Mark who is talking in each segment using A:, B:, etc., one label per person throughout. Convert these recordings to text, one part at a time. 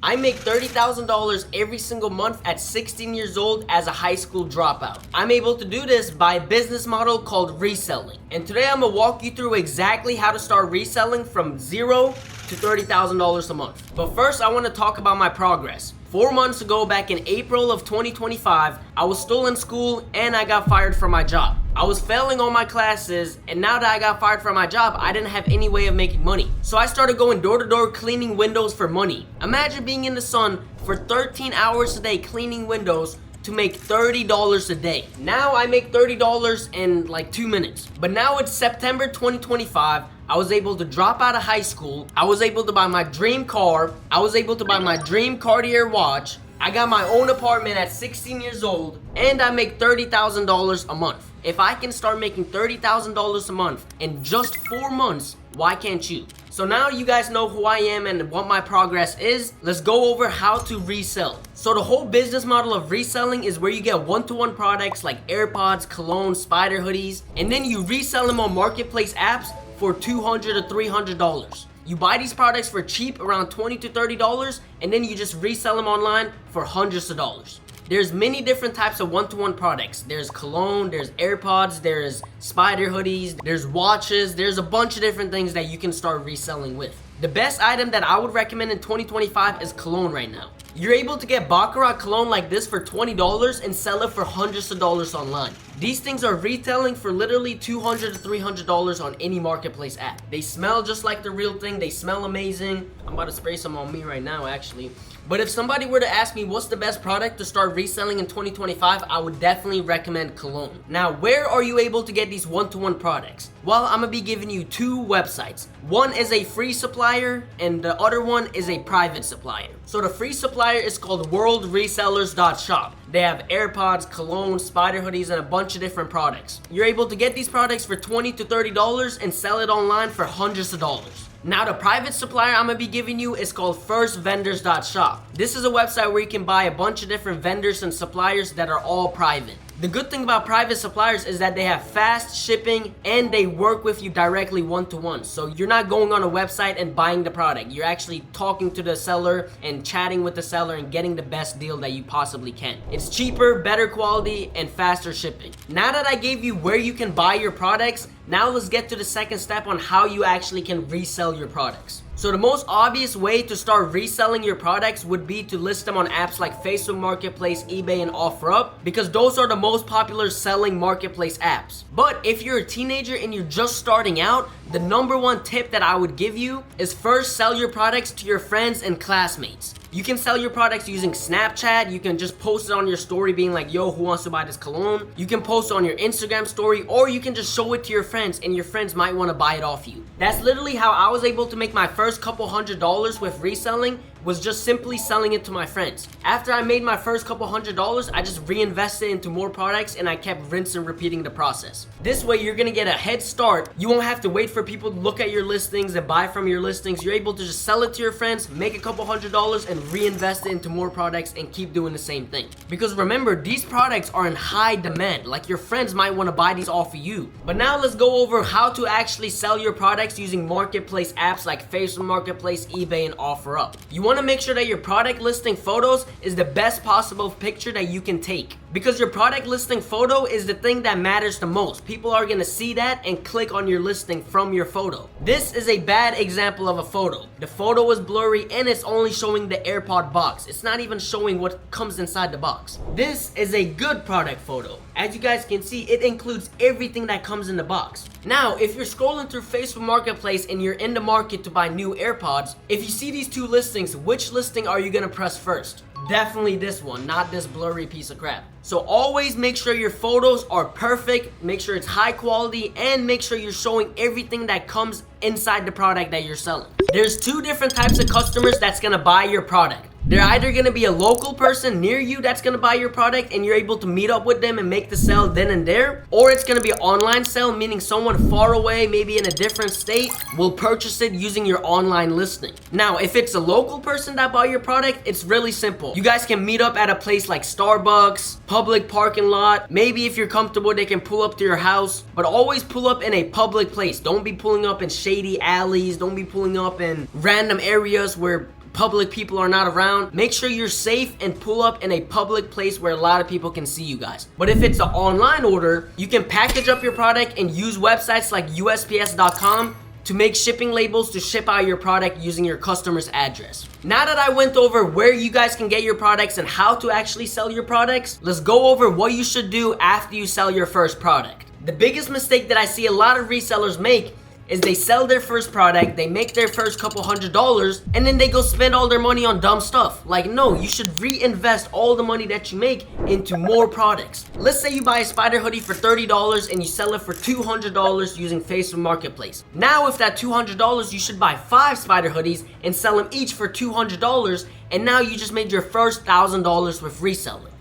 A: I make $30,000 every single month at 16 years old as a high school dropout. I'm able to do this by a business model called reselling. And today I'm gonna walk you through exactly how to start reselling from zero to $30,000 a month. But first I wanna talk about my progress. 4 months ago, back in April of 2025, I was still in school and I got fired from my job. I was failing all my classes, and now that I got fired from my job, I didn't have any way of making money. So I started going door to door cleaning windows for money. Imagine being in the sun for 13 hours a day cleaning windows to make $30 a day. Now I make $30 in like 2 minutes. But now it's September 2025. I was able to drop out of high school. I was able to buy my dream car. I was able to buy my dream Cartier watch. I got my own apartment at 16 years old, and I make $30,000 a month. If I can start making $30,000 a month in just 4 months, why can't you? So now you guys know who I am and what my progress is. Let's go over how to resell. So the whole business model of reselling is where you get one-to-one products like AirPods, cologne, spider hoodies, and then you resell them on marketplace apps for $200 to $300. You buy these products for cheap, around $20 to $30, and then you just resell them online for hundreds of dollars. There's many different types of one-to-one products. There's cologne, there's AirPods, there's spider hoodies, there's watches, there's a bunch of different things that you can start reselling with. The best item that I would recommend in 2025 is cologne right now. You're able to get Baccarat cologne like this for $20 and sell it for hundreds of dollars online. These things are retailing for literally $200 to $300 on any marketplace app. They smell just like the real thing. They smell amazing. I'm about to spray some on me right now, actually. But if somebody were to ask me what's the best product to start reselling in 2025, I would definitely recommend cologne. Now, where are you able to get these one-to-one products? Well, I'm gonna be giving you 2 websites. One is a free supplier and the other one is a private supplier. So the free supplier is called worldresellers.shop. They have AirPods, cologne, spider hoodies, and a bunch of different products. You're able to get these products for $20 to $30 and sell it online for hundreds of dollars. Now the private supplier I'm gonna be giving you is called firstvendors.shop. This is a website where you can buy a bunch of different vendors and suppliers that are all private. The good thing about private suppliers is that they have fast shipping and they work with you directly one-to-one. So you're not going on a website and buying the product. You're actually talking to the seller and chatting with the seller and getting the best deal that you possibly can. It's cheaper, better quality, and faster shipping. Now that I gave you where you can buy your products, now let's get to the second step on how you actually can resell your products. So the most obvious way to start reselling your products would be to list them on apps like Facebook Marketplace, eBay, and OfferUp, because those are the most popular selling marketplace apps. But if you're a teenager and you're just starting out, the #1 tip that I would give you is first sell your products to your friends and classmates. You can sell your products using Snapchat. You can just post it on your story being like, yo, who wants to buy this cologne? You can post it on your Instagram story, or you can just show it to your friends and your friends might want to buy it off you. That's literally how I was able to make my first couple $100s with reselling, was just simply selling it to my friends. After I made my first couple $100s, I just reinvested into more products and I kept rinsing and repeating the process. This way you're gonna get a head start. You won't have to wait for people to look at your listings and buy from your listings. You're able to just sell it to your friends, make a couple $100s, and reinvest it into more products and keep doing the same thing. Because remember, these products are in high demand. Like, your friends might want to buy these off of you. But now let's go over how to actually sell your products using marketplace apps like Facebook Marketplace, eBay, and OfferUp. You want to make sure that your product listing photos is the best possible picture that you can take, because your product listing photo is the thing that matters the most. People are going to see that and click on your listing from your photo. This is a bad example of a photo. The photo is blurry and it's only showing the AirPod box. It's not even showing what comes inside the box. This is a good product photo. As you guys can see, it includes everything that comes in the box. Now, if you're scrolling through Facebook Marketplace and you're in the market to buy new AirPods, if you see these 2 listings, which listing are you gonna press first? Definitely this one, not this blurry piece of crap. So always make sure your photos are perfect, make sure it's high quality, and make sure you're showing everything that comes inside the product that you're selling. There's 2 different types of customers that's gonna buy your product. They're either gonna be a local person near you that's gonna buy your product and you're able to meet up with them and make the sale then and there, or it's gonna be an online sale, meaning someone far away, maybe in a different state, will purchase it using your online listing. Now, if it's a local person that bought your product, it's really simple. You guys can meet up at a place like Starbucks, public parking lot. Maybe if you're comfortable, they can pull up to your house, but always pull up in a public place. Don't be pulling up in shady alleys. Don't be pulling up in random areas where public people are not around, make sure you're safe and pull up in a public place where a lot of people can see you guys. But if it's an online order, you can package up your product and use websites like USPS.com to make shipping labels to ship out your product using your customer's address. Now that I went over where you guys can get your products and how to actually sell your products, let's go over what you should do after you sell your first product. The biggest mistake that I see a lot of resellers make is they sell their first product, they make their first couple $100s, and then they go spend all their money on dumb stuff. Like, no, you should reinvest all the money that you make into more products. Let's say you buy a spider hoodie for $30 and you sell it for $200 using Facebook Marketplace. Now with that $200, you should buy 5 spider hoodies and sell them each for $200, and now you just made your first $1,000 with reselling.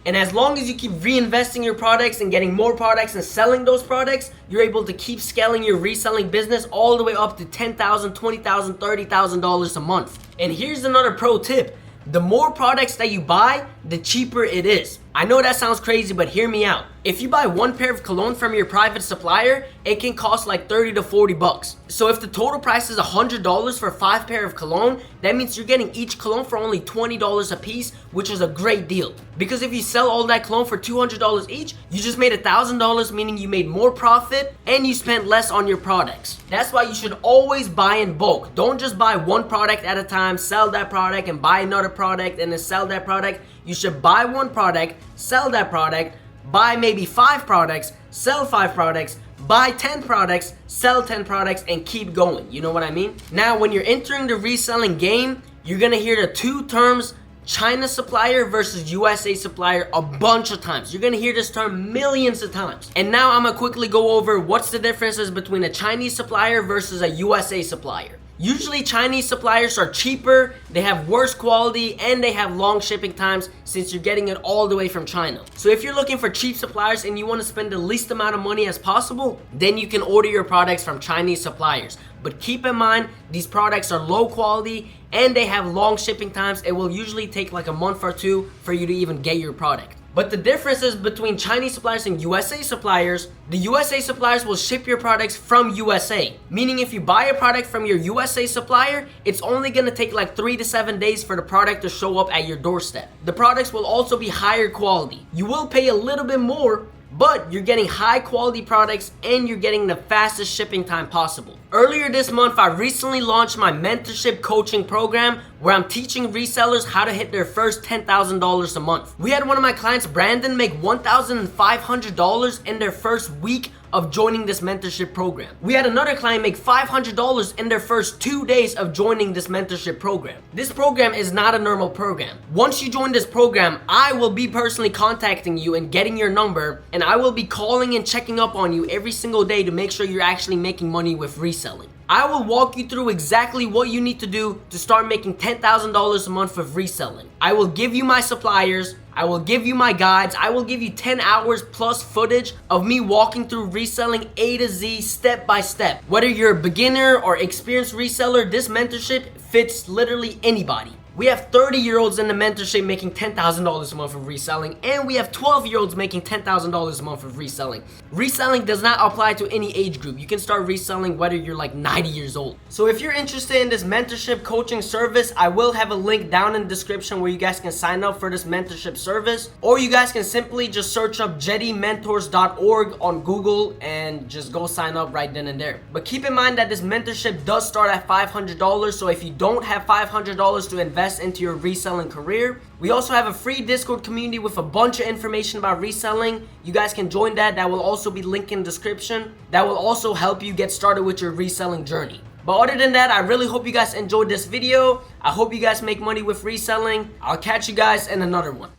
A: And as long as you keep reinvesting your products and getting more products and selling those products, you're able to keep scaling your reselling business all the way up to $10,000, $20,000, $30,000 a month. And here's another pro tip. The more products that you buy, the cheaper it is. I know that sounds crazy, but hear me out. If you buy one pair of cologne from your private supplier, it can cost like 30 to 40 bucks. So if the total price is $100 for 5 pair of cologne, that means you're getting each cologne for only $20 a piece, which is a great deal. Because if you sell all that cologne for $200 each, you just made $1,000, meaning you made more profit and you spent less on your products. That's why you should always buy in bulk. Don't just buy one product at a time, sell that product and buy another product and then sell that product. You should buy one product, sell that product, buy maybe 5 products, sell 5 products, buy 10 products, sell 10 products, and keep going. You know what I mean? Now, when you're entering the reselling game, you're gonna hear the 2 terms, China supplier versus USA supplier, a bunch of times. You're gonna hear this term millions of times. And now I'm gonna quickly go over what's the differences between a Chinese supplier versus a USA supplier. Usually Chinese suppliers are cheaper, they have worse quality, and they have long shipping times since you're getting it all the way from China. So if you're looking for cheap suppliers and you want to spend the least amount of money as possible, then you can order your products from Chinese suppliers. But keep in mind, these products are low quality and they have long shipping times. It will usually take like a month or 2 for you to even get your product. But the differences between Chinese suppliers and USA suppliers, the USA suppliers will ship your products from USA. Meaning if you buy a product from your USA supplier, it's only gonna take like 3 to 7 days for the product to show up at your doorstep. The products will also be higher quality. You will pay a little bit more, but you're getting high quality products and you're getting the fastest shipping time possible. Earlier this month, I recently launched my mentorship coaching program where I'm teaching resellers how to hit their first $10,000 a month. We had one of my clients, Brandon, make $1,500 in their first week of joining this mentorship program. We had another client make $500 in their first 2 days of joining this mentorship program. This program is not a normal program. Once you join this program, I will be personally contacting you and getting your number, and I will be calling and checking up on you every single day to make sure you're actually making money with reselling. I will walk you through exactly what you need to do to start making $10,000 a month with reselling. I will give you my suppliers, I will give you my guides, I will give you 10 hours plus footage of me walking through reselling A to Z step by step. Whether you're a beginner or experienced reseller, this mentorship fits literally anybody. We have 30-year-olds in the mentorship making $10,000 a month of reselling, and we have 12-year-olds making $10,000 a month of reselling. Reselling does not apply to any age group. You can start reselling whether you're like 90 years old. So if you're interested in this mentorship coaching service, I will have a link down in the description where you guys can sign up for this mentorship service, or you guys can simply just search up Jedy.Mentors.org on Google and just go sign up right then and there. But keep in mind that this mentorship does start at $500, so if you don't have $500 to invest into your reselling career, we also have a free Discord community with a bunch of information about reselling. You guys can join that. That will also be linked in the description. That will also help you get started with your reselling journey. But other than that, I really hope you guys enjoyed this video. I hope you guys make money with reselling. I'll catch you guys in another one.